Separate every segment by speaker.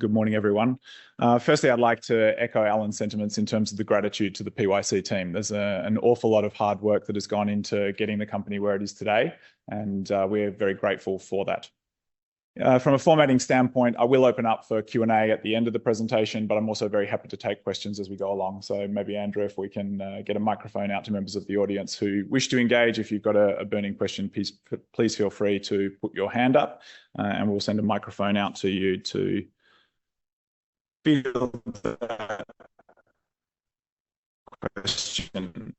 Speaker 1: Good morning, everyone. Firstly, I'd like to echo Alan's sentiments in terms of the gratitude to the PYC team. There's an awful lot of hard work that has gone into getting the company where it is today, and we're very grateful for that. From a formatting standpoint, I will open up for Q&A at the end of the presentation, but I'm also very happy to take questions as we go along. So maybe, Andrew, if we can get a microphone out to members of the audience who wish to engage. If you've got a burning question, please feel free to put your hand up, and we'll send a microphone out to you to field that question.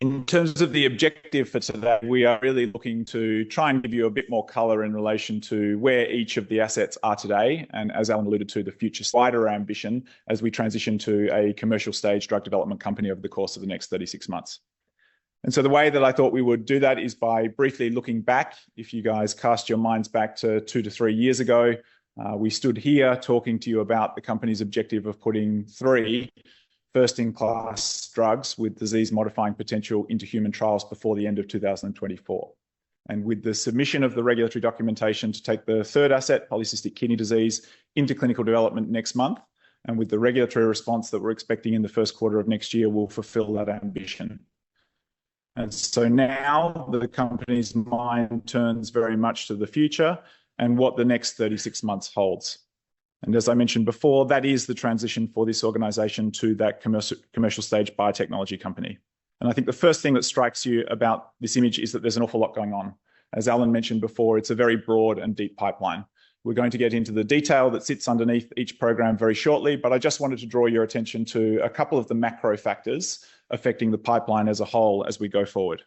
Speaker 1: In terms of the objective for today, we are really looking to try and give you a bit more colour in relation to where each of the assets are today, and as Alan alluded to, the future wider ambition as we transition to a commercial stage drug development company over the course of the next 36 months. And so the way that I thought we would do that is by briefly looking back. If you guys cast your minds back to 2 to 3 years ago, we stood here talking to you about the company's objective of putting 3 first-in-class drugs with disease-modifying potential into human trials before the end of 2024. And with the submission of the regulatory documentation to take the third asset, polycystic kidney disease, into clinical development next month, and with the regulatory response that we're expecting in the first quarter of next year, we'll fulfill that ambition. And so now the company's mind turns very much to the future and what the next 36 months holds. And as I mentioned before, that is the transition for this organisation to that commercial stage biotechnology company. And I think the first thing that strikes you about this image is that there's an awful lot going on. As Alan mentioned before, it's a very broad and deep pipeline. We're going to get into the detail that sits underneath each program very shortly, but I just wanted to draw your attention to a couple of the macro factors affecting the pipeline as a whole as we go forward.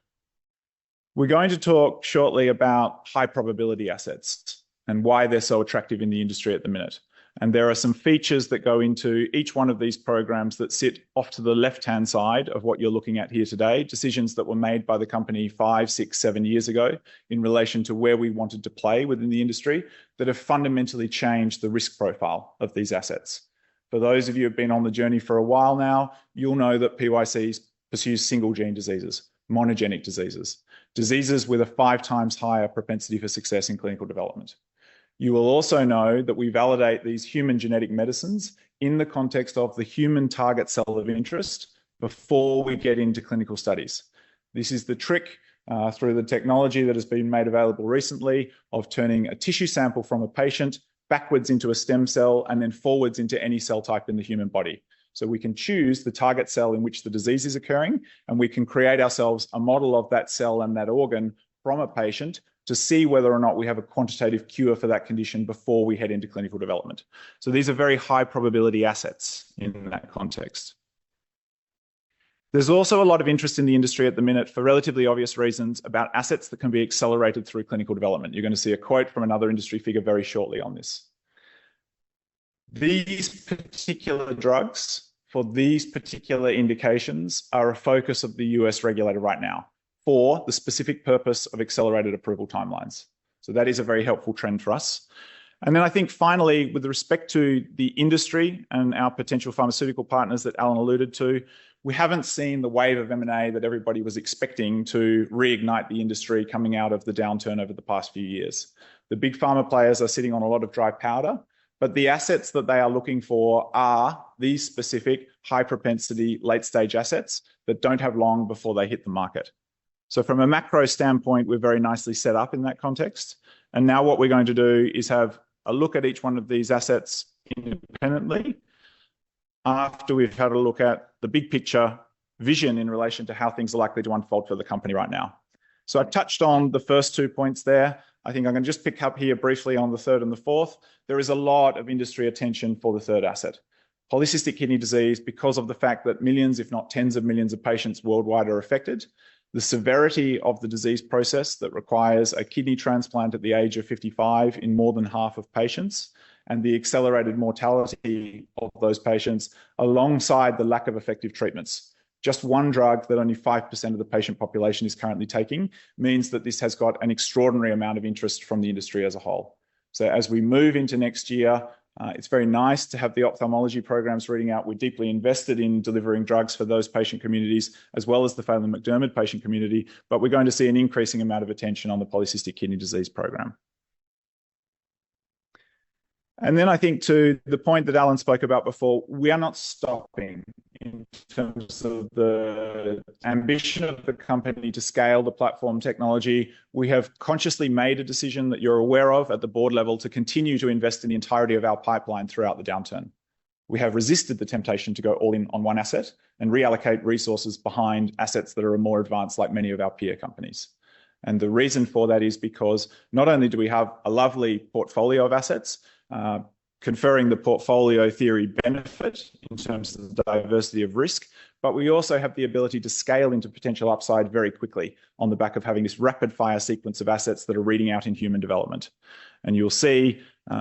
Speaker 1: We're going to talk shortly about high probability assets and why they're so attractive in the industry at the minute. And there are some features that go into each one of these programs that sit off to the left-hand side of what you're looking at here today, decisions that were made by the company 5, 6, 7 years ago in relation to where we wanted to play within the industry that have fundamentally changed the risk profile of these assets. For those of you who have been on the journey for a while now, you'll know that PYC pursues single gene diseases, monogenic diseases, diseases with a 5 times higher propensity for success in clinical development. You will also know that we validate these human genetic medicines in the context of the human target cell of interest before we get into clinical studies. This is the trick through the technology that has been made available recently of turning a tissue sample from a patient backwards into a stem cell and then forwards into any cell type in the human body. So we can choose the target cell in which the disease is occurring, and we can create ourselves a model of that cell and that organ from a patient to see whether or not we have a quantitative cure for that condition before we head into clinical development. So these are very high probability assets in that context. There's also a lot of interest in the industry at the minute for relatively obvious reasons about assets that can be accelerated through clinical development. You're going to see a quote from another industry figure very shortly on this. These particular drugs for these particular indications are a focus of the US regulator right now for the specific purpose of accelerated approval timelines. So that is a very helpful trend for us. And then I think finally, with respect to the industry and our potential pharmaceutical partners that Alan alluded to, we haven't seen the wave of M&A that everybody was expecting to reignite the industry coming out of the downturn over the past few years. The big pharma players are sitting on a lot of dry powder, but the assets that they are looking for are these specific high propensity late stage assets that don't have long before they hit the market. So from a macro standpoint, we're very nicely set up in that context. And now what we're going to do is have a look at each one of these assets independently after we've had a look at the big picture vision in relation to how things are likely to unfold for the company right now. So I touched on the first 2 points there. I think I'm going to just pick up here briefly on the third and the fourth. There is a lot of industry attention for the third asset. Polycystic kidney disease, because of the fact that millions, if not tens of millions of patients worldwide are affected, the severity of the disease process that requires a kidney transplant at the age of 55 in more than half of patients, and the accelerated mortality of those patients alongside the lack of effective treatments. Just one drug that only 5% of the patient population is currently taking means that this has got an extraordinary amount of interest from the industry as a whole. So as we move into next year, it's very nice to have the ophthalmology programs reading out. We're deeply invested in delivering drugs for those patient communities, as well as the Phelan-McDermid patient community, but we're going to see an increasing amount of attention on the polycystic kidney disease program. And then I think to the point that Alan spoke about before, we are not stopping in terms of the ambition of the company to scale the platform technology. We have consciously made a decision that you're aware of at the board level to continue to invest in the entirety of our pipeline throughout the downturn. We have resisted the temptation to go all in on one asset and reallocate resources behind assets that are more advanced, like many of our peer companies. And the reason for that is because not only do we have a lovely portfolio of assets, conferring the portfolio theory benefit in terms of the diversity of risk, but we also have the ability to scale into potential upside very quickly on the back of having this rapid fire sequence of assets that are reading out in human development. And you'll see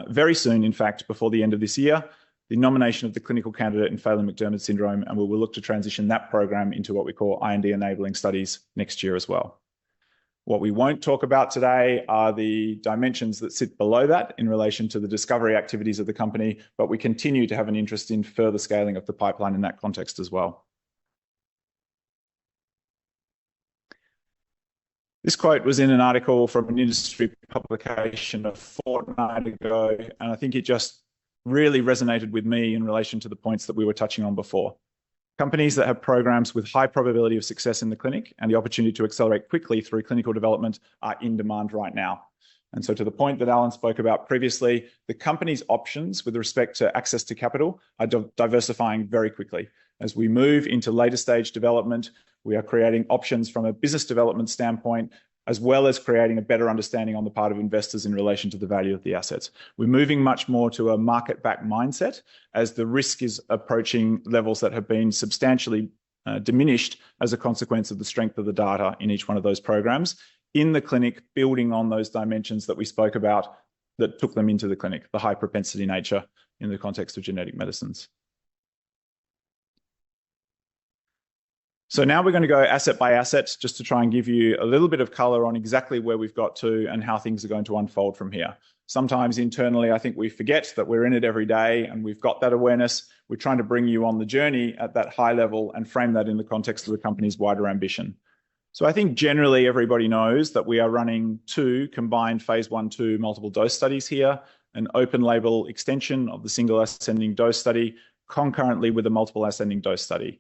Speaker 1: very soon, in fact, before the end of this year, the nomination of the clinical candidate in Phelan-McDermid syndrome, and we will look to transition that program into what we call IND-enabling studies next year as well. What we won't talk about today are the dimensions that sit below that in relation to the discovery activities of the company, but we continue to have an interest in further scaling of the pipeline in that context as well. This quote was in an article from an industry publication a fortnight ago, and I think it just really resonated with me in relation to the points that we were touching on before. Companies that have programs with high probability of success in the clinic and the opportunity to accelerate quickly through clinical development are in demand right now. And so to the point that Alan spoke about previously, the company's options with respect to access to capital are diversifying very quickly. As we move into later stage development, we are creating options from a business development standpoint, as well as creating a better understanding on the part of investors in relation to the value of the assets. We're moving much more to a market-backed mindset as the risk is approaching levels that have been substantially diminished as a consequence of the strength of the data in each one of those programs in the clinic, building on those dimensions that we spoke about that took them into the clinic, the high propensity nature in the context of genetic medicines. So now we're going to go asset by asset just to try and give you a little bit of color on exactly where we've got to and how things are going to unfold from here. Sometimes internally, I think we forget that we're in it every day and we've got that awareness. We're trying to bring you on the journey at that high level and frame that in the context of the company's wider ambition. So I think generally everybody knows that we are running 2 combined phase 1/2 multiple dose studies here, an open label extension of the single ascending dose study concurrently with a multiple ascending dose study.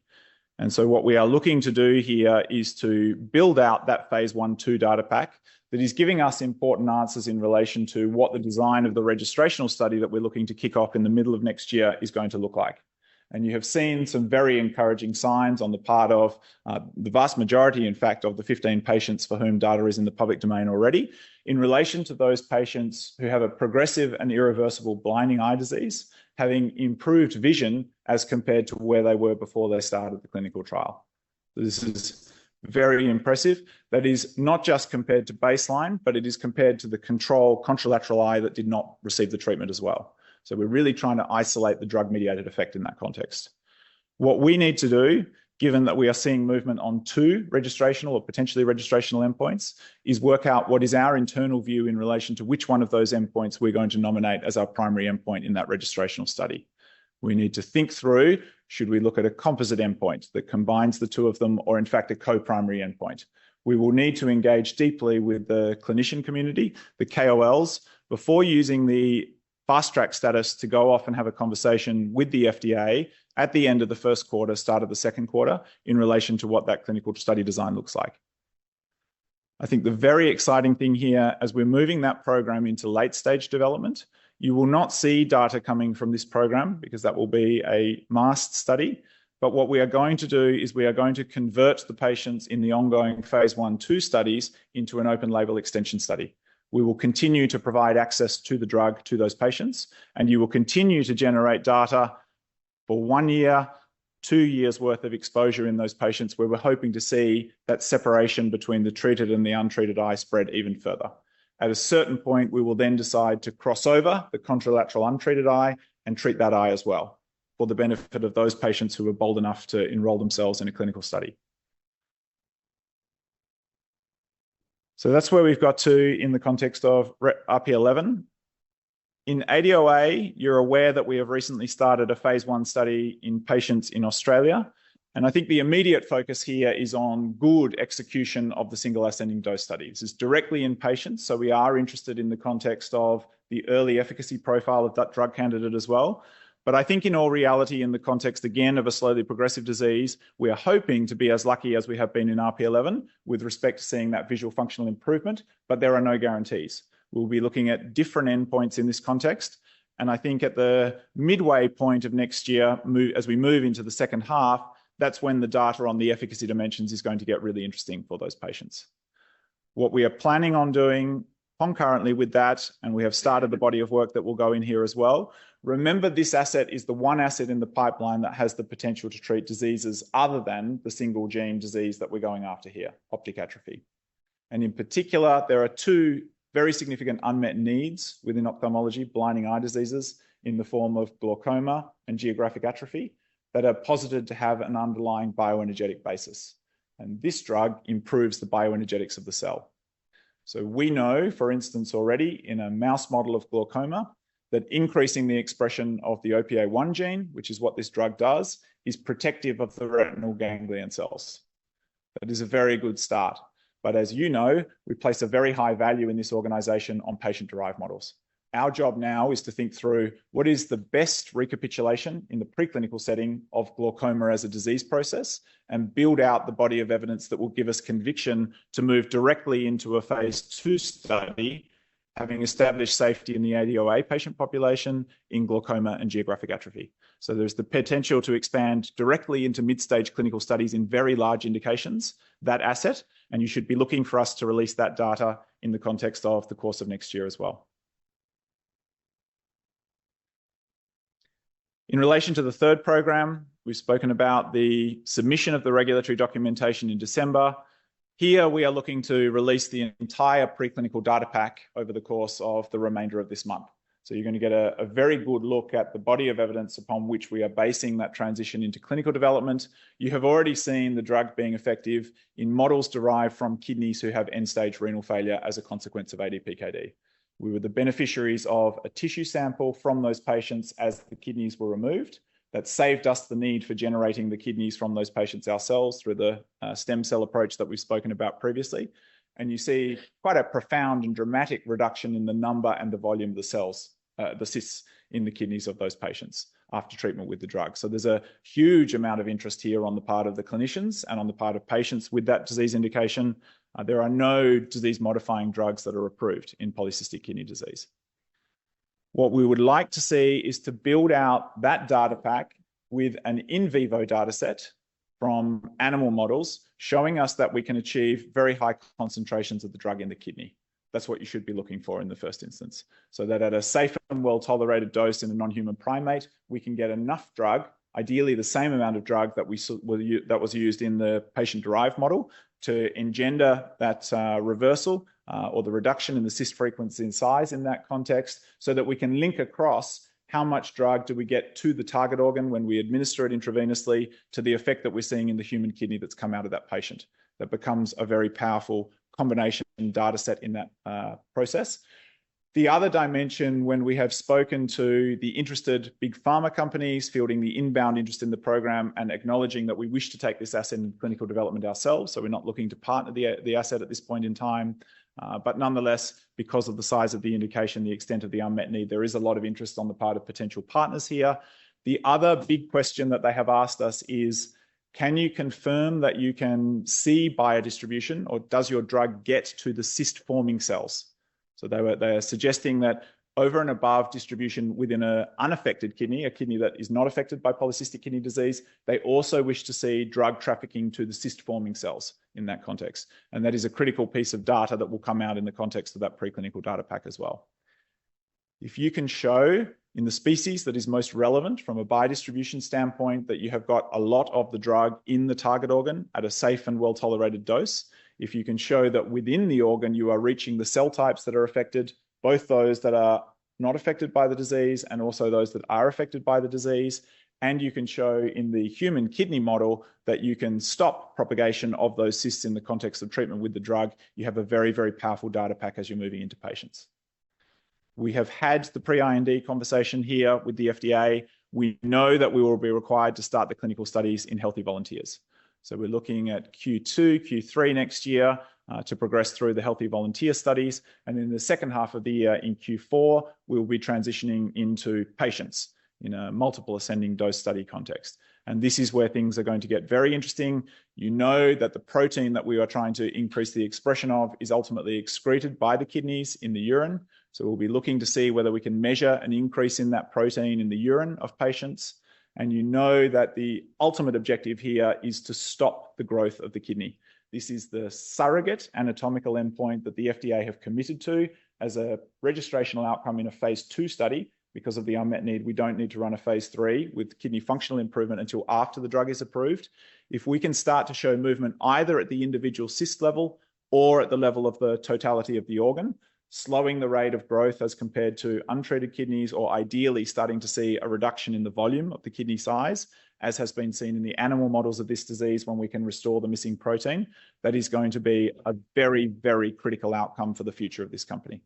Speaker 1: And so what we are looking to do here is to build out that phase 1/2 data pack that is giving us important answers in relation to what the design of the registrational study that we're looking to kick off in the middle of next year is going to look like. And you have seen some very encouraging signs on the part of the vast majority, in fact, of the 15 patients for whom data is in the public domain already, in relation to those patients who have a progressive and irreversible blinding eye disease, having improved vision as compared to where they were before they started the clinical trial. This is very impressive. That is not just compared to baseline, but it is compared to the control contralateral eye that did not receive the treatment as well. So we're really trying to isolate the drug-mediated effect in that context. What we need to do, given that we are seeing movement on 2 registrational or potentially registrational endpoints, is work out what is our internal view in relation to which one of those endpoints we're going to nominate as our primary endpoint in that registrational study. We need to think through, should we look at a composite endpoint that combines the 2 of them, or in fact a co-primary endpoint? We will need to engage deeply with the clinician community, the KOLs, before using the fast track status to go off and have a conversation with the FDA at the end of the first quarter, start of the second quarter, in relation to what that clinical study design looks like. I think the very exciting thing here, as we're moving that program into late stage development, you will not see data coming from this program because that will be a masked study. But what we are going to do is we are going to convert the patients in the ongoing phase 1/2 studies into an open label extension study. We will continue to provide access to the drug to those patients, and you will continue to generate data for 1 year, 2 years worth of exposure in those patients where we're hoping to see that separation between the treated and the untreated eye spread even further. At a certain point, we will then decide to cross over the contralateral untreated eye and treat that eye as well for the benefit of those patients who are bold enough to enroll themselves in a clinical study. So that's where we've got to in the context of RP11. In ADOA, you're aware that we have recently started a phase 1 study in patients in Australia. And I think the immediate focus here is on good execution of the single ascending dose study. This is directly in patients. So we are interested in the context of the early efficacy profile of that drug candidate as well. But I think in all reality, in the context, again, of a slowly progressive disease, we are hoping to be as lucky as we have been in RP11 with respect to seeing that visual functional improvement, but there are no guarantees. We'll be looking at different endpoints in this context. And I think at the midway point of next year, as we move into the second half, that's when the data on the efficacy dimensions is going to get really interesting for those patients. What we are planning on doing concurrently with that, and we have started the body of work that will go in here as well. Remember, this asset is the one asset in the pipeline that has the potential to treat diseases other than the single gene disease that we're going after here, optic atrophy. And in particular, there are two very significant unmet needs within ophthalmology, blinding eye diseases in the form of glaucoma and geographic atrophy that are posited to have an underlying bioenergetic basis. And this drug improves the bioenergetics of the cell. So we know, for instance, already in a mouse model of glaucoma, that increasing the expression of the OPA1 gene, which is what this drug does, is protective of the retinal ganglion cells. That is a very good start. But as you know, we place a very high value in this organization on patient-derived models. Our job now is to think through what is the best recapitulation in the preclinical setting of glaucoma as a disease process and build out the body of evidence that will give us conviction to move directly into a phase 2 study, having established safety in the ADOA patient population in glaucoma and geographic atrophy. So there's the potential to expand directly into mid-stage clinical studies in very large indications, that asset, and you should be looking for us to release that data in the context of the course of next year as well. In relation to the third program, we've spoken about the submission of the regulatory documentation in December. Here we are looking to release the entire preclinical data pack over the course of the remainder of this month. So you're going to get a very good look at the body of evidence upon which we are basing that transition into clinical development. You have already seen the drug being effective in models derived from kidneys who have end-stage renal failure as a consequence of ADPKD. We were the beneficiaries of a tissue sample from those patients as the kidneys were removed. That saved us the need for generating the kidneys from those patients ourselves through the stem cell approach that we've spoken about previously. And you see quite a profound and dramatic reduction in the number and the volume of the cells, the cysts in the kidneys of those patients after treatment with the drug. So there's a huge amount of interest here on the part of the clinicians and on the part of patients with that disease indication. There are no disease-modifying drugs that are approved in polycystic kidney disease. What we would like to see is to build out that data pack with an in vivo data set from animal models showing us that we can achieve very high concentrations of the drug in the kidney. That's what you should be looking for in the first instance. So that at a safe and well-tolerated dose in a non-human primate, we can get enough drug, ideally the same amount of drug that was used in the patient-derived model, to engender that reversal or the reduction in the cyst frequency and size in that context, so that we can link across how much drug do we get to the target organ when we administer it intravenously to the effect that we're seeing in the human kidney that's come out of that patient. That becomes a very powerful combination data set in that process. The other dimension, when we have spoken to the interested big pharma companies, fielding the inbound interest in the program and acknowledging that we wish to take this asset in clinical development ourselves, so we're not looking to partner the asset at this point in time, but nonetheless, because of the size of the indication, the extent of the unmet need, there is a lot of interest on the part of potential partners here. The other big question that they have asked us is, can you confirm that you can see biodistribution, or does your drug get to the cyst-forming cells? So they are suggesting that over and above distribution within an unaffected kidney, a kidney that is not affected by polycystic kidney disease, they also wish to see drug trafficking to the cyst-forming cells in that context. And that is a critical piece of data that will come out in the context of that preclinical data pack as well. If you can show in the species that is most relevant from a biodistribution standpoint that you have got a lot of the drug in the target organ at a safe and well-tolerated dose, if you can show that within the organ you are reaching the cell types that are affected, both those that are not affected by the disease and also those that are affected by the disease, and you can show in the human kidney model that you can stop propagation of those cysts in the context of treatment with the drug, you have a very, very powerful data pack as you're moving into patients. We have had the pre-IND conversation here with the FDA. We know that we will be required to start the clinical studies in healthy volunteers. So we're looking at Q2, Q3 next year. to progress through the healthy volunteer studies. And in the second half of the year in Q4, we'll be transitioning into patients in a multiple ascending dose study context. And this is where things are going to get very interesting. You know that the protein that we are trying to increase the expression of is ultimately excreted by the kidneys in the urine. So we'll be looking to see whether we can measure an increase in that protein in the urine of patients. And you know that the ultimate objective here is to stop the growth of the kidney. This is the surrogate anatomical endpoint that the FDA have committed to as a registrational outcome in a phase 2 study. Because of the unmet need, we don't need to run a phase 3 with kidney functional improvement until after the drug is approved. If we can start to show movement either at the individual cyst level or at the level of the totality of the organ, slowing the rate of growth as compared to untreated kidneys, or ideally starting to see a reduction in the volume of the kidney size, as has been seen in the animal models of this disease when we can restore the missing protein, that is going to be a very, very critical outcome for the future of this company.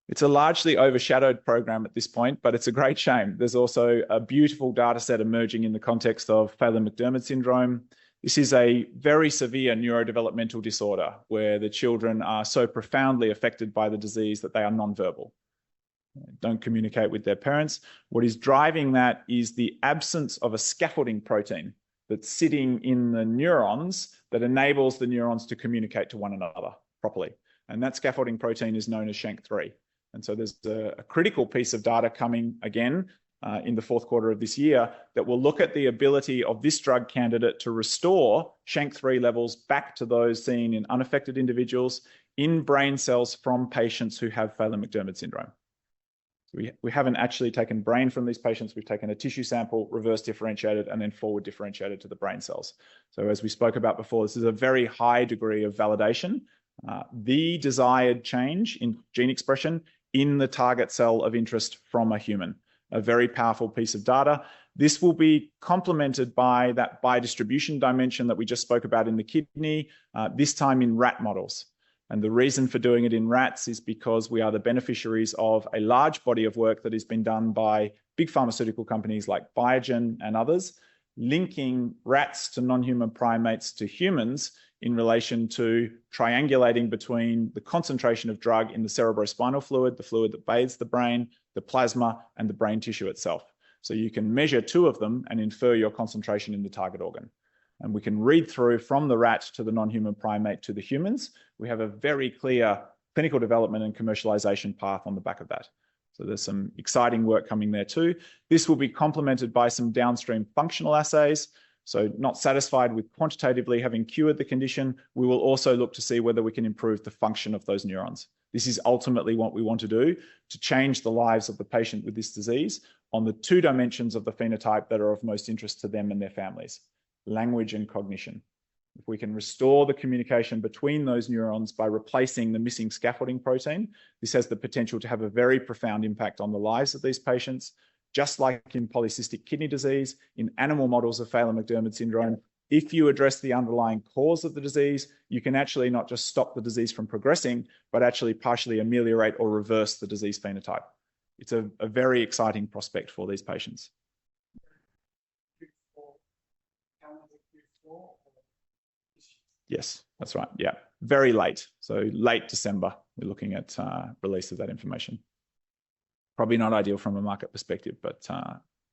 Speaker 1: It's a largely overshadowed program at this point, but it's a great shame. There's also a beautiful data set emerging in the context of Phelan-McDermid syndrome. This is a very severe neurodevelopmental disorder where the children are so profoundly affected by the disease that they are nonverbal, don't communicate with their parents. What is driving that is the absence of a scaffolding protein that's sitting in the neurons that enables the neurons to communicate to one another properly. And that scaffolding protein is known as SHANK3. And so there's a critical piece of data coming again in the fourth quarter of this year that will look at the ability of this drug candidate to restore SHANK3 levels back to those seen in unaffected individuals in brain cells from patients who have Phelan-McDermid syndrome. We haven't actually taken brain from these patients. We've taken a tissue sample, reverse differentiated, and then forward differentiated to the brain cells. So as we spoke about before, this is a very high degree of validation. The desired change in gene expression in the target cell of interest from a human, a very powerful piece of data. This will be complemented by that biodistribution dimension that we just spoke about in the kidney, this time in rat models. And the reason for doing it in rats is because we are the beneficiaries of a large body of work that has been done by big pharmaceutical companies like Biogen and others, linking rats to non-human primates to humans in relation to triangulating between the concentration of drug in the cerebrospinal fluid, the fluid that bathes the brain, the plasma, and the brain tissue itself. So you can measure two of them and infer your concentration in the target organ. And we can read through from the rat to the non-human primate to the humans. We have a very clear clinical development and commercialization path on the back of that. So there's some exciting work coming there too. This will be complemented by some downstream functional assays. So not satisfied with quantitatively having cured the condition, we will also look to see whether we can improve the function of those neurons. This is ultimately what we want to do to change the lives of the patient with this disease on the two dimensions of the phenotype that are of most interest to them and their families, language and cognition. If we can restore the communication between those neurons by replacing the missing scaffolding protein, this has the potential to have a very profound impact on the lives of these patients. Just like in polycystic kidney disease, in animal models of Phelan-McDermid syndrome, if you address the underlying cause of the disease, you can actually not just stop the disease from progressing, but actually partially ameliorate or reverse the disease phenotype. It's a very exciting prospect for these patients. Yes, that's right. Yeah, very late. So late December, we're looking at release of that information. Probably not ideal from a market perspective, but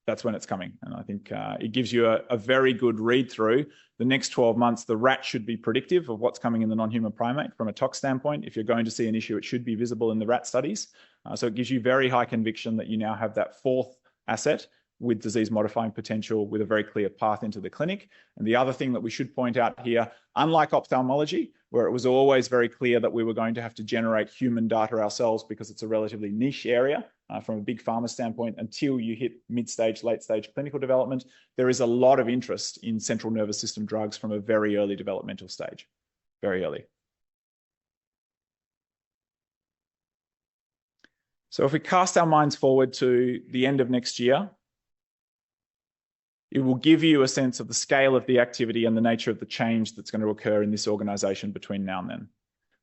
Speaker 1: that's when it's coming. And I think it gives you a very good read through. The next 12 months, the rat should be predictive of what's coming in the non-human primate from a tox standpoint. If you're going to see an issue, it should be visible in the rat studies. So it gives you very high conviction that you now have that fourth asset with disease modifying potential with a very clear path into the clinic. And the other thing that we should point out here, unlike ophthalmology, where it was always very clear that we were going to have to generate human data ourselves because it's a relatively niche area from a big pharma standpoint until you hit mid-stage, late-stage clinical development, there is a lot of interest in central nervous system drugs from a very early developmental stage, very early. So if we cast our minds forward to the end of next year, it will give you a sense of the scale of the activity and the nature of the change that's going to occur in this organization between now and then.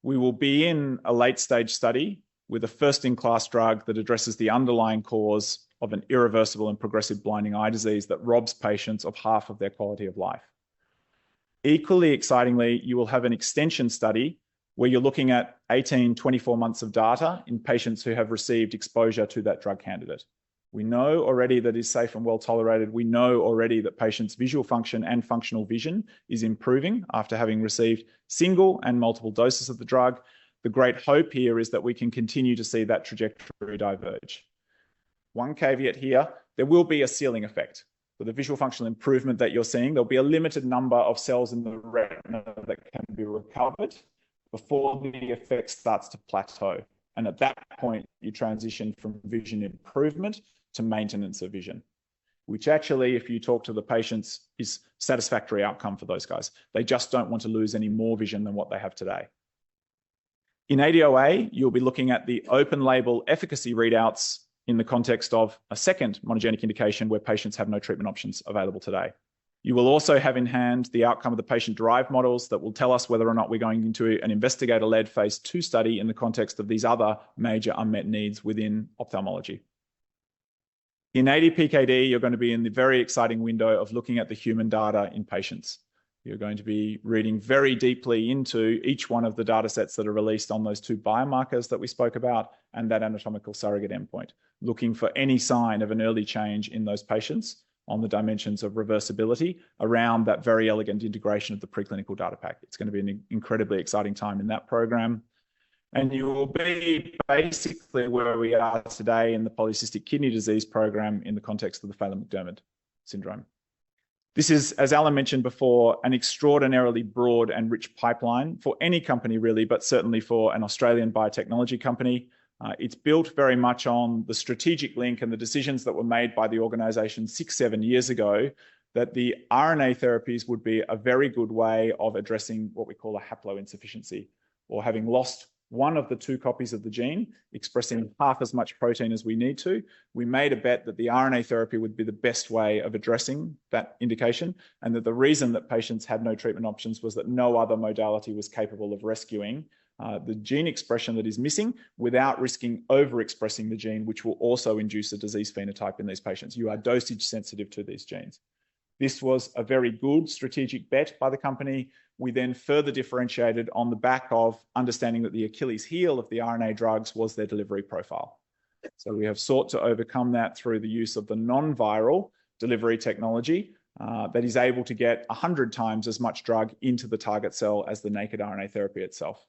Speaker 1: We will be in a late-stage study with a first-in-class drug that addresses the underlying cause of an irreversible and progressive blinding eye disease that robs patients of half of their quality of life. Equally excitingly, you will have an extension study where you're looking at 18, 24 months of data in patients who have received exposure to that drug candidate. We know already that it's safe and well tolerated. We know already that patients' visual function and functional vision is improving after having received single and multiple doses of the drug. The great hope here is that we can continue to see that trajectory diverge. One caveat here, there will be a ceiling effect. For the visual functional improvement that you're seeing, there'll be a limited number of cells in the retina that can be recovered before the effect starts to plateau. And at that point, you transition from vision improvement to maintenance of vision, which actually, if you talk to the patients, is satisfactory outcome for those guys. They just don't want to lose any more vision than what they have today. In ADOA, you'll be looking at the open label efficacy readouts in the context of a second monogenic indication where patients have no treatment options available today. You will also have in hand the outcome of the patient-derived models that will tell us whether or not we're going into an investigator-led phase 2 study in the context of these other major unmet needs within ophthalmology. In ADPKD, you're going to be in the very exciting window of looking at the human data in patients. You're going to be reading very deeply into each one of the data sets that are released on those 2 biomarkers that we spoke about and that anatomical surrogate endpoint, looking for any sign of an early change in those patients on the dimensions of reversibility around that very elegant integration of the preclinical data pack. It's going to be an incredibly exciting time in that program. And you will be basically where we are today in the polycystic kidney disease program in the context of the Phelan-McDermid syndrome. This is, as Alan mentioned before, an extraordinarily broad and rich pipeline for any company really, but certainly for an Australian biotechnology company. It's built very much on the strategic link and the decisions that were made by the organisation 6-7 years ago that the RNA therapies would be a very good way of addressing what we call a haploinsufficiency, or having lost one of the 2 copies of the gene, expressing half as much protein as we need to. We made a bet that the RNA therapy would be the best way of addressing that indication, and that the reason that patients had no treatment options was that no other modality was capable of rescuing the gene expression that is missing without risking overexpressing the gene, which will also induce a disease phenotype in these patients. You are dosage sensitive to these genes. This was a very good strategic bet by the company. We then further differentiated on the back of understanding that the Achilles heel of the RNA drugs was their delivery profile. So we have sought to overcome that through the use of the non-viral delivery technology that is able to get 100 times as much drug into the target cell as the naked RNA therapy itself.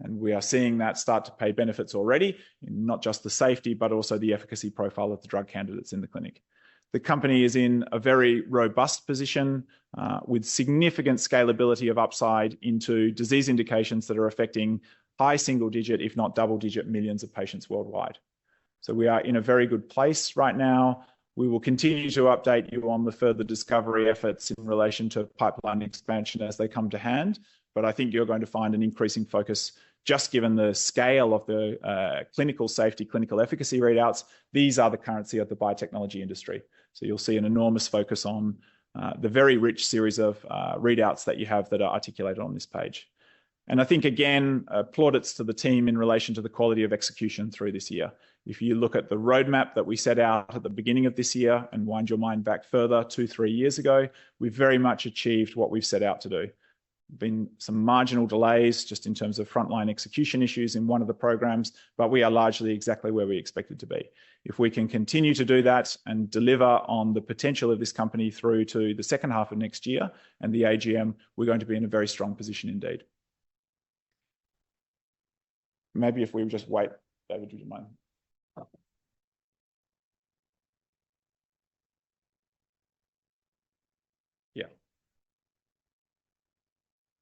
Speaker 1: And we are seeing that start to pay benefits already, in not just the safety, but also the efficacy profile of the drug candidates in the clinic. The company is in a very robust position with significant scalability of upside into disease indications that are affecting high single-digit, if not double-digit millions of patients worldwide. So we are in a very good place right now. We will continue to update you on the further discovery efforts in relation to pipeline expansion as they come to hand. But I think you're going to find an increasing focus, just given the scale of the clinical safety, clinical efficacy readouts. These are the currency of the biotechnology industry. So you'll see an enormous focus on the very rich series of readouts that you have that are articulated on this page. And I think, again, plaudits to the team in relation to the quality of execution through this year. If you look at the roadmap that we set out at the beginning of this year and wind your mind back further 2-3 years ago, we've very much achieved what we've set out to do. Been some marginal delays just in terms of frontline execution issues in one of the programs, but we are largely exactly where we expected to be. If we can continue to do that and deliver on the potential of this company through to the second half of next year and the AGM, we're going to be in a very strong position indeed. Maybe if we just wait, David, would you mind? Yeah.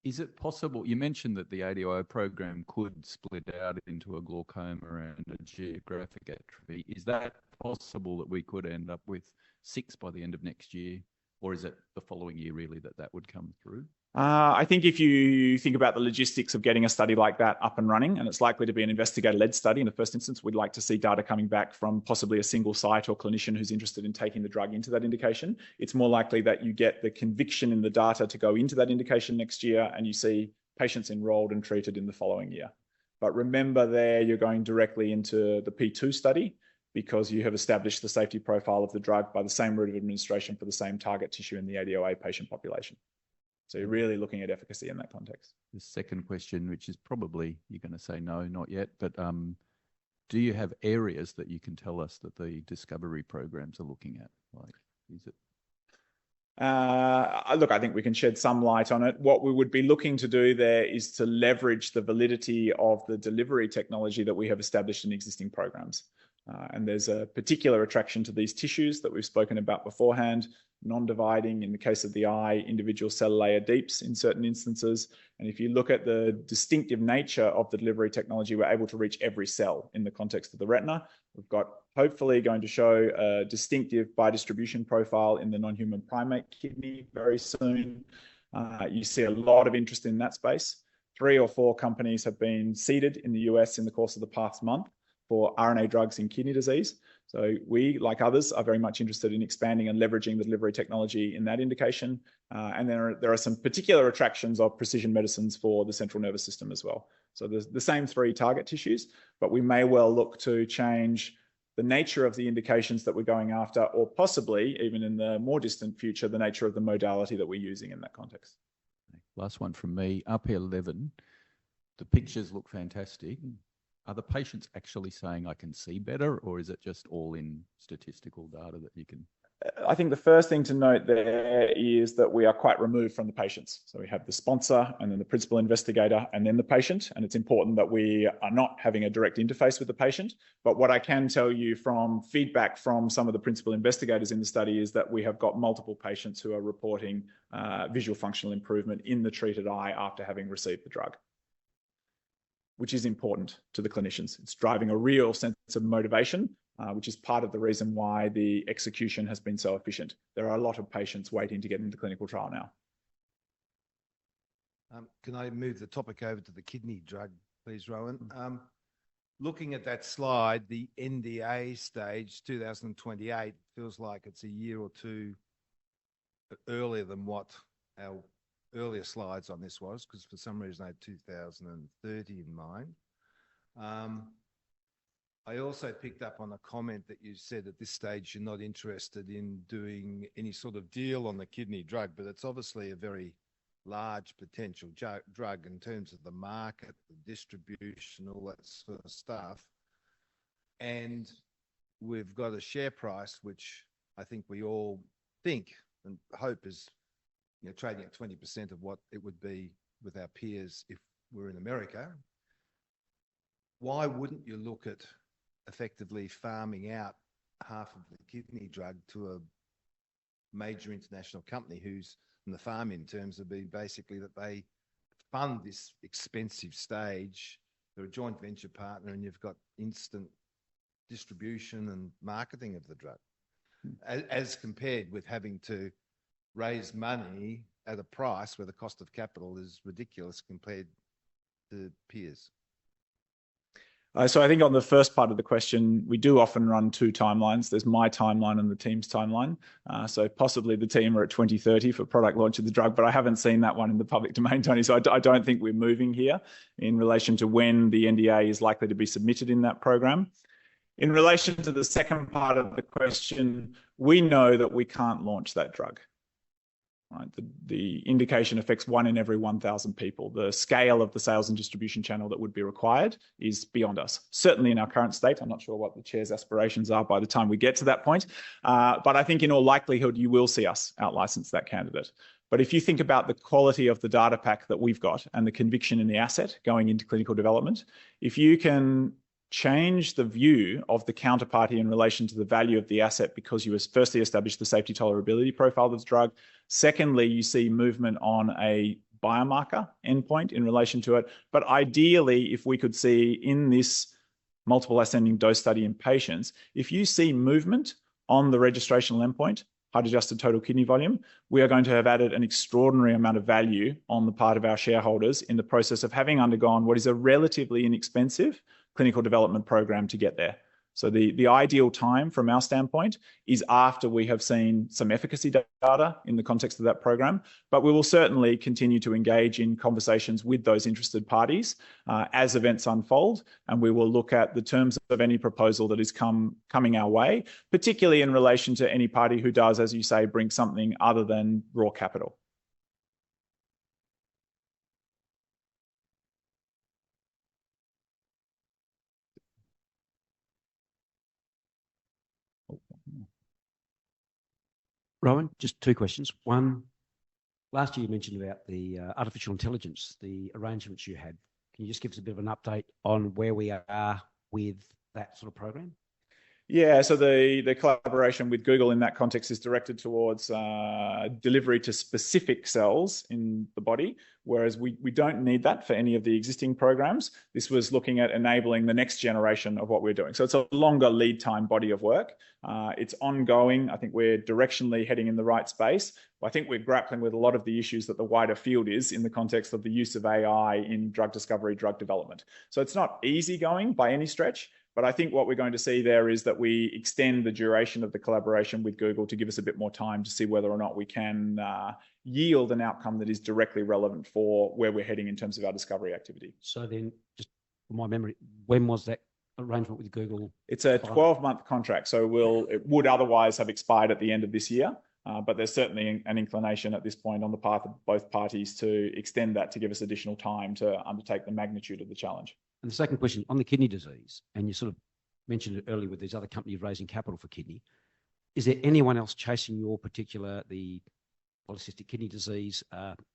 Speaker 2: Is it possible, you mentioned that the ADOA program could split out into a glaucoma and a geographic atrophy. Is that possible that we could end up with 6 by the end of next year? Or is it the following year really that would come through?
Speaker 1: I think if you think about the logistics of getting a study like that up and running, and it's likely to be an investigator-led study in the first instance, we'd like to see data coming back from possibly a single site or clinician who's interested in taking the drug into that indication. It's more likely that you get the conviction in the data to go into that indication next year and you see patients enrolled and treated in the following year. But remember there, you're going directly into the P2 study. because you have established the safety profile of the drug by the same route of administration for the same target tissue in the ADOA patient population. So you're really looking at efficacy in that context.
Speaker 2: The second question, which is probably you're going to say no, not yet, but do you have areas that you can tell us that the discovery programs are looking at? Like, is it?
Speaker 1: Look, I think we can shed some light on it. What we would be looking to do there is to leverage the validity of the delivery technology that we have established in existing programs. And there's a particular attraction to these tissues that we've spoken about beforehand, non-dividing in the case of the eye, individual cell layer deeps in certain instances. And if you look at the distinctive nature of the delivery technology, we're able to reach every cell in the context of the retina. We've got hopefully going to show a distinctive biodistribution profile in the non-human primate kidney very soon. You see a lot of interest in that space. 3 or 4 companies have been seeded in the US in the course of the past month for RNA drugs in kidney disease. So we, like others, are very much interested in expanding and leveraging the delivery technology in that indication. And there are some particular attractions of precision medicines for the central nervous system as well. So there's the same 3 target tissues, but we may well look to change the nature of the indications that we're going after, or possibly, even in the more distant future, the nature of the modality that we're using in that context.
Speaker 2: Last one from me. RP11, the pictures look fantastic. Are the patients actually saying I can see better, or is it just all in statistical data that you can?
Speaker 1: I think the first thing to note there is that we are quite removed from the patients. So we have the sponsor and then the principal investigator and then the patient. And it's important that we are not having a direct interface with the patient. But what I can tell you from feedback from some of the principal investigators in the study is that we have got multiple patients who are reporting visual functional improvement in the treated eye after having received the drug, which is important to the clinicians. It's driving a real sense of motivation, which is part of the reason why the execution has been so efficient. There are a lot of patients waiting to get into clinical trial now.
Speaker 3: Can I move the topic over to the kidney drug, please, Rohan? Looking at that slide, the NDA stage, 2028, feels like it's a year or 2 earlier than what our earlier slides on this was, because for some reason I had 2030 in mind. I also picked up on a comment that you said at this stage you're not interested in doing any sort of deal on the kidney drug, but it's obviously a very large potential drug in terms of the market, the distribution, all that sort of stuff. And we've got a share price, which I think we all think and hope is trading at 20% of what it would be with our peers if we're in America. Why wouldn't you look at effectively farming out half of the kidney drug to a major international company who's in the farm in terms of being basically that they fund this expensive stage, they're a joint venture partner, and you've got instant distribution and marketing of the drug, as compared with having to raise money at a price where the cost of capital is ridiculous compared to peers?
Speaker 1: So I think on the first part of the question, we do often run 2 timelines. There's my timeline and the team's timeline. So possibly the team are at 2030 for product launch of the drug, but I haven't seen that one in the public domain, Tony. So I don't think we're moving here in relation to when the NDA is likely to be submitted in that program. In relation to the second part of the question, we know that we can't launch that drug. Right? The indication affects 1 in every 1,000 people. The scale of the sales and distribution channel that would be required is beyond us. Certainly in our current state, I'm not sure what the chair's aspirations are by the time we get to that point. But I think in all likelihood, you will see us out-license that candidate. But if you think about the quality of the data pack that we've got and the conviction in the asset going into clinical development, if you can change the view of the counterparty in relation to the value of the asset because you firstly establish the safety tolerability profile of the drug. Secondly, you see movement on a biomarker endpoint in relation to it. But ideally, if we could see in this multiple ascending dose study in patients, if you see movement on the registrational endpoint, height adjusted total kidney volume, we are going to have added an extraordinary amount of value on the part of our shareholders in the process of having undergone what is a relatively inexpensive clinical development program to get there. So the ideal time from our standpoint is after we have seen some efficacy data in the context of that program, but we will certainly continue to engage in conversations with those interested parties as events unfold, and we will look at the terms of any proposal that is coming our way, particularly in relation to any party who does, as you say, bring something other than raw capital.
Speaker 4: Rohan, just two questions. One, last year you mentioned about the artificial intelligence, the arrangements you had. Can you just give us a bit of an update on where we are with that sort of program?
Speaker 1: Yeah, so the collaboration with Google in that context is directed towards delivery to specific cells in the body, whereas we don't need that for any of the existing programs. This was looking at enabling the next generation of what we're doing. So it's a longer lead time body of work. It's ongoing. I think we're directionally heading in the right space. I think we're grappling with a lot of the issues that the wider field is in the context of the use of AI in drug discovery, drug development. So it's not easy going by any stretch. But I think what we're going to see there is that we extend the duration of the collaboration with Google to give us a bit more time to see whether or not we can yield an outcome that is directly relevant for where we're heading in terms of our discovery activity.
Speaker 4: So then, just from my memory, when was that arrangement with Google?
Speaker 1: It's a 12-month contract, so it would otherwise have expired at the end of this year. But there's certainly an inclination at this point on the part of both parties to extend that to give us additional time to undertake the magnitude of the challenge.
Speaker 4: And the second question on the kidney disease, and you sort of mentioned it earlier with these other companies raising capital for kidney. Is there anyone else chasing your particular, the polycystic kidney disease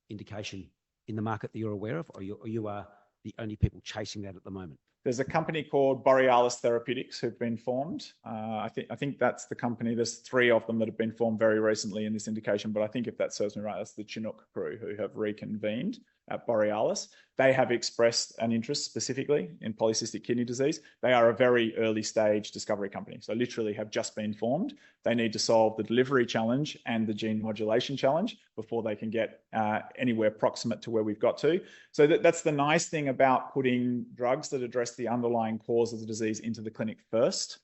Speaker 4: indication in the market that you're aware of, or you are the only people chasing that at the moment?
Speaker 1: There's a company called Borealis Therapeutics who've been formed. I think that's the company. There's 3 of them that have been formed very recently in this indication, but I think if that serves me right, that's the Chinook crew who have reconvened at Borealis. They have expressed an interest specifically in polycystic kidney disease. They are a very early stage discovery company, so literally have just been formed. They need to solve the delivery challenge and the gene modulation challenge before they can get anywhere proximate to where we've got to. So that's the nice thing about putting drugs that address the underlying cause of the disease into the clinic first,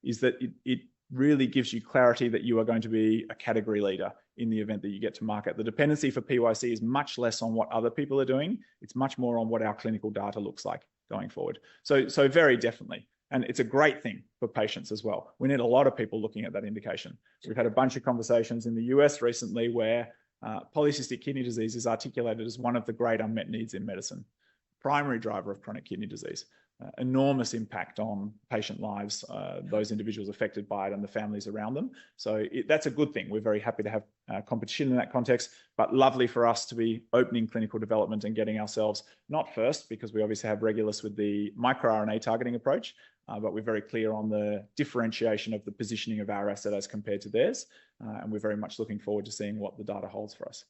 Speaker 1: is that it really gives you clarity that you are going to be a category leader in the event that you get to market. The dependency for PYC is much less on what other people are doing. It's much more on what our clinical data looks like going forward. So very definitely. And it's a great thing for patients as well. We need a lot of people looking at that indication. So we've had a bunch of conversations in the US recently where polycystic kidney disease is articulated as one of the great unmet needs in medicine. Primary driver of chronic kidney disease. Enormous impact on patient lives, those individuals affected by it and the families around them. So that's a good thing. We're very happy to have competition in that context, but lovely for us to be opening clinical development and getting ourselves, not first, because we obviously have Regulus with the microRNA targeting approach, but we're very clear on the differentiation of the positioning of our asset as compared to theirs. And we're very much looking forward to seeing what the data holds for us.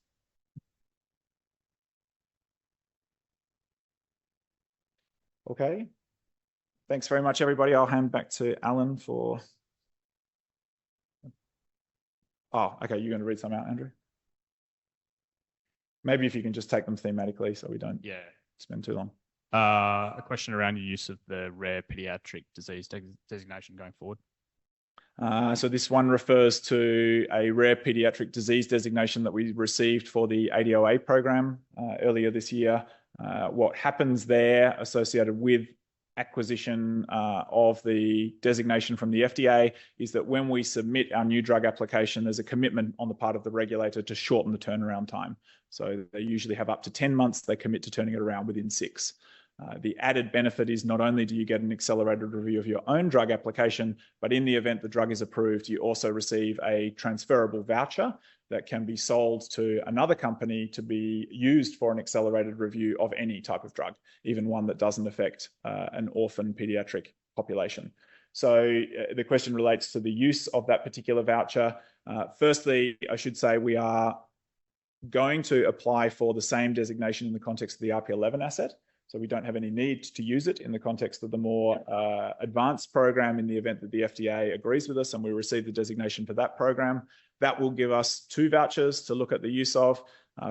Speaker 1: Okay. Thanks very much, everybody. I'll hand back to Alan for... Oh, okay. You're going to read some out, Andrew? Maybe if you can just take them thematically so we don't spend too long.
Speaker 5: A question around your use of the rare pediatric disease designation going forward.
Speaker 1: So this one refers to a rare pediatric disease designation that we received for the ADOA program earlier this year. What happens there associated with acquisition of the designation from the FDA is that when we submit our new drug application, there's a commitment on the part of the regulator to shorten the turnaround time. So they usually have up to 10 months. They commit to turning it around within 6. The added benefit is not only do you get an accelerated review of your own drug application, but in the event the drug is approved, you also receive a transferable voucher that can be sold to another company to be used for an accelerated review of any type of drug, even one that doesn't affect an orphan pediatric population. So the question relates to the use of that particular voucher. Firstly, I should say we are going to apply for the same designation in the context of the RP11 asset. So we don't have any need to use it in the context of the more advanced program in the event that the FDA agrees with us and we receive the designation for that program. That will give us 2 vouchers to look at the use of.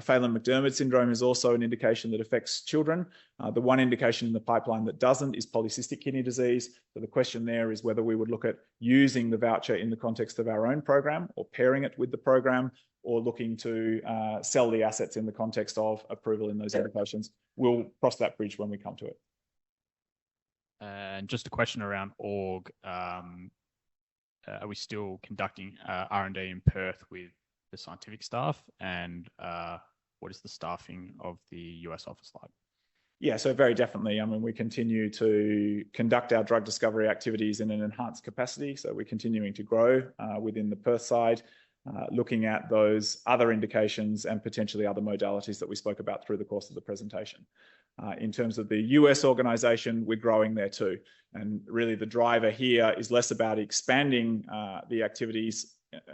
Speaker 1: Phelan-McDermid syndrome is also an indication that affects children. The one indication in the pipeline that doesn't is polycystic kidney disease. So the question there is whether we would look at using the voucher in the context of our own program or pairing it with the program, or looking to sell the assets in the context of approval in those indications. We'll cross that bridge when we come to it.
Speaker 5: And just a question around org. Are we still conducting R&D in Perth with the scientific staff, and what is the staffing of the US office like?
Speaker 1: Yeah, so very definitely. I mean, we continue to conduct our drug discovery activities in an enhanced capacity. So we're continuing to grow within the Perth side, looking at those other indications and potentially other modalities that we spoke about through the course of the presentation. In terms of the US organization, we're growing there too. And really the driver here is less about expanding the activities,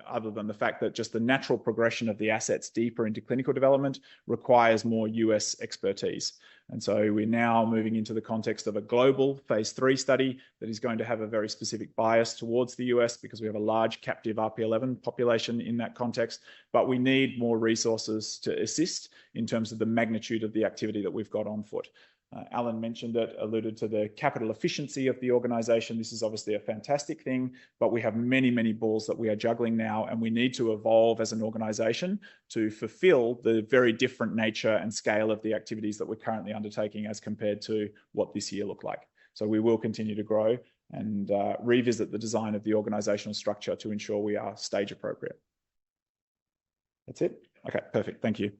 Speaker 1: other than the fact that just the natural progression of the assets deeper into clinical development requires more US expertise. And so we're now moving into the context of a global phase 3 study that is going to have a very specific bias towards the US because we have a large captive RP11 population in that context, but we need more resources to assist in terms of the magnitude of the activity that we've got on foot. Alan mentioned it, alluded to the capital efficiency of the organisation. This is obviously a fantastic thing, but we have many, many balls that we are juggling now, and we need to evolve as an organisation to fulfil the very different nature and scale of the activities that we're currently undertaking as compared to what this year looked like. So we will continue to grow and revisit the design of the organisational structure to ensure we are stage appropriate. That's it? Okay, perfect. Thank you.